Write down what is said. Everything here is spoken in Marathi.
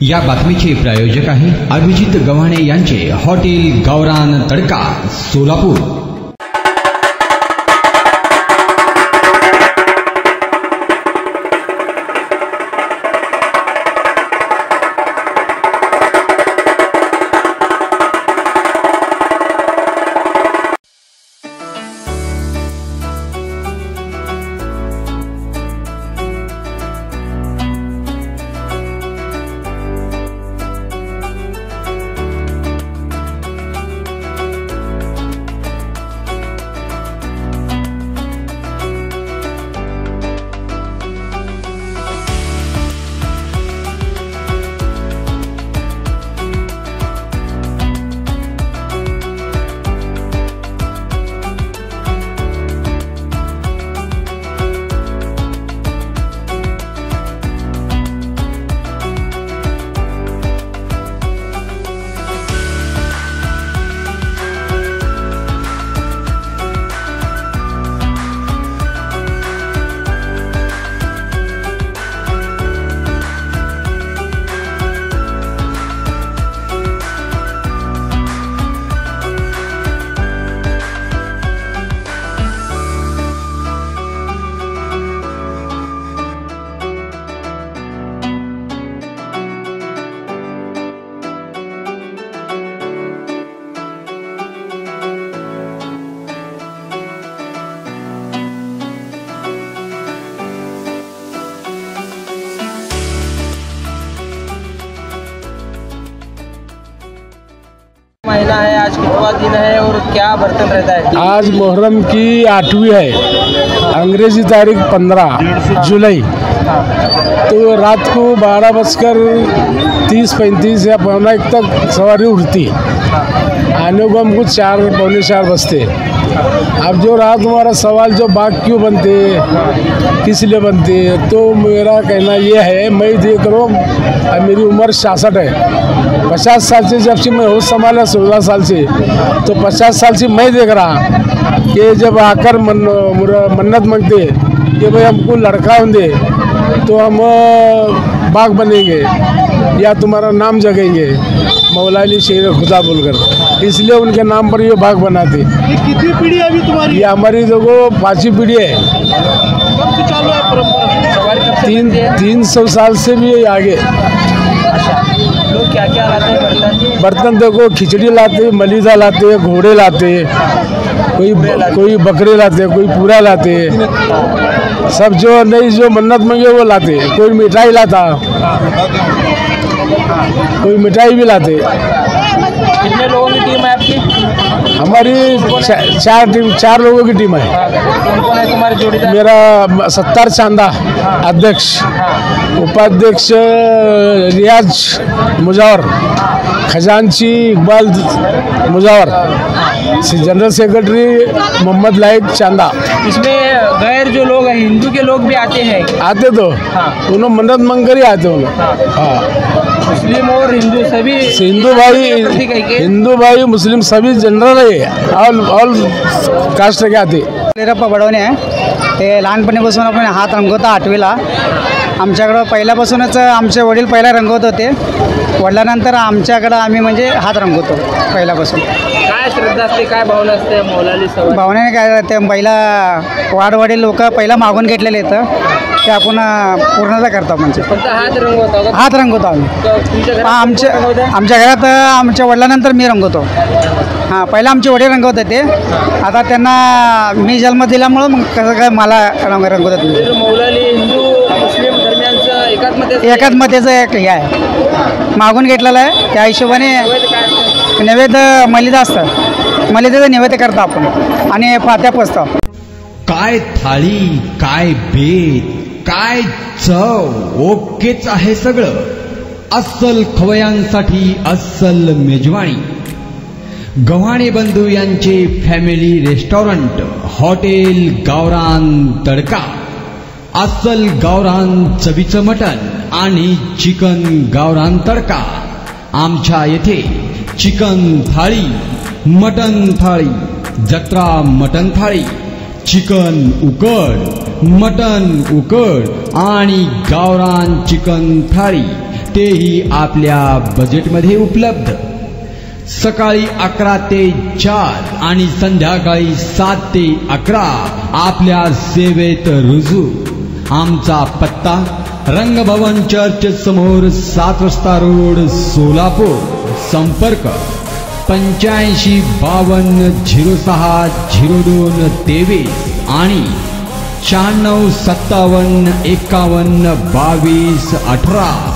या बातमीचे प्रायोजक आहे अभिजित गव्हाणे यांचे हॉटेल गावरान तडका सोलापूर। महीना है, आज कितवा दिन है और क्या बर्तन रहता है? आज मुहर्रम की 8वीं है, अंग्रेजी तारीख 15 जुलाई। तो रात को 12:30-35 या 1:45 तक सवारी उठती, आने को हमको 4-4:45 बजते। अब जो रात हमारा सवाल जो बाग क्यों बनते, किस लिए बनते, तो मेरा कहना ये है, मैं देख रहा हूँ मेरी उम्र 66 है, 50 साल से जब से मैं होश संभाला 16 साल से, तो 50 साल से मैं देख रहा कि जब आकर मन्नत मांगते कि भाई हमको लड़का होंगे तो हम बाग बनेंगे या तुम्हारा नाम जगेंगे, मौला अली शेर खुदा बोलकर, इसलिए उनके नाम पर ये बाग बनाते। ये कितनी पीढ़ी है अभी तुम्हारी? ये हमारी देखो 5वीं पीढ़ी है। कब से चालू है परंपरा? 300 साल से भी आगे। लोग क्या क्या लाते हैं बर्तन देखो, खिचड़ी लाते, मलीदा लाते, घोड़े लाते, कोई बकरे लाते, कोई पूरा लाते, सब जो नहीं जो मन्नत मांगे वो लाते। कोई मिठाई लाता, कोई मिठाई भी लाते। कितने लोगों की टीम है आपकी? हमारी 4 लोगों की टीम है। कौन कौन है तुम्हारे जोड़ीदार? मेरा सत्तार चांदा अध्यक्ष, उपाध्यक्ष रियाज मुजावर, खजांची इकबाल मुजावर, जनरल सेक्रेटरी मोहम्मद लाइक चांदा। इसमें गैर जो लोग हैं, हिंदू के लोग भी आते हैं? आते तो उन्होंने मन्नत मांग कर ही आते उन्होंने। हाँ, मुस्लिम और हिंदू सभी हिंदू भाई मुस्लिम सभी जनरल आहे, ऑल कास्ट के आते। लेरप्पा बडवणे आहे, ते लहानपणीपासून आपण हात रंगवता 8वीला। आमच्याकडं पहिल्यापासूनच आमचे वडील पहिला रंगवत होते, वडिलांनंतर आमच्याकडं आम्ही म्हणजे हात रंगवतो पहिल्यापासून। काय श्रद्धा असते, काय भावना असते मौला अली सवाल? भावनेने काय राहते, पहिला वाडवडील लोक पहिला मागून घेतलेले येतं ते आपण पूर्णता करतो। म्हणजे फक्त हात रंगवतो का? हात रंगवतो आम्ही। आमच्या घरात आमच्या वडिलांनंतर मी रंगवतो। हां, पहिला आमचे वडील रंगवत होते, आता त्यांना मी जन्म दिल्यामुळं मग कसं काय मला रंगवतात। मौला अली हिंदू मुस्लिम दरम्यानचं एकात्मतेचं एक हे आहे, मागून घेतलेलं आहे। त्या हिशोबाने नैवेद्य मलिदा असतं, मलिदाचं नैवेद्य करतो आपण आणि फात्या पोचतो। काय थाळी, काय बेत, काय चव, ओकेच आहे सगळं। अस्सल खवयांसाठी अस्सल मेजवानी, गव्हाणे बंधू यांचे फॅमिली रेस्टॉरंट हॉटेल गावरान तडका। अस्सल गावरान चवीचं मटण आणि चिकन गावरान तडका। आमच्या येथे चिकन थाळी, मटन थाळी, जत्रा मटन थाळी, चिकन उकड, मटन उकड आणि गावरान चिकन थाळी तेही आपल्या बजेटमध्ये उपलब्ध. सकाळी 11 ते 4 आणि संध्याकाळी 7 ते 11 आपल्या सेवेत रुजू. आमचा पत्ता रंगभवन चर्च समोर 7 रस्ता रोड सोलापूर. संपर्क 85 52 06 02 23 आणि 96 57 51 22 18.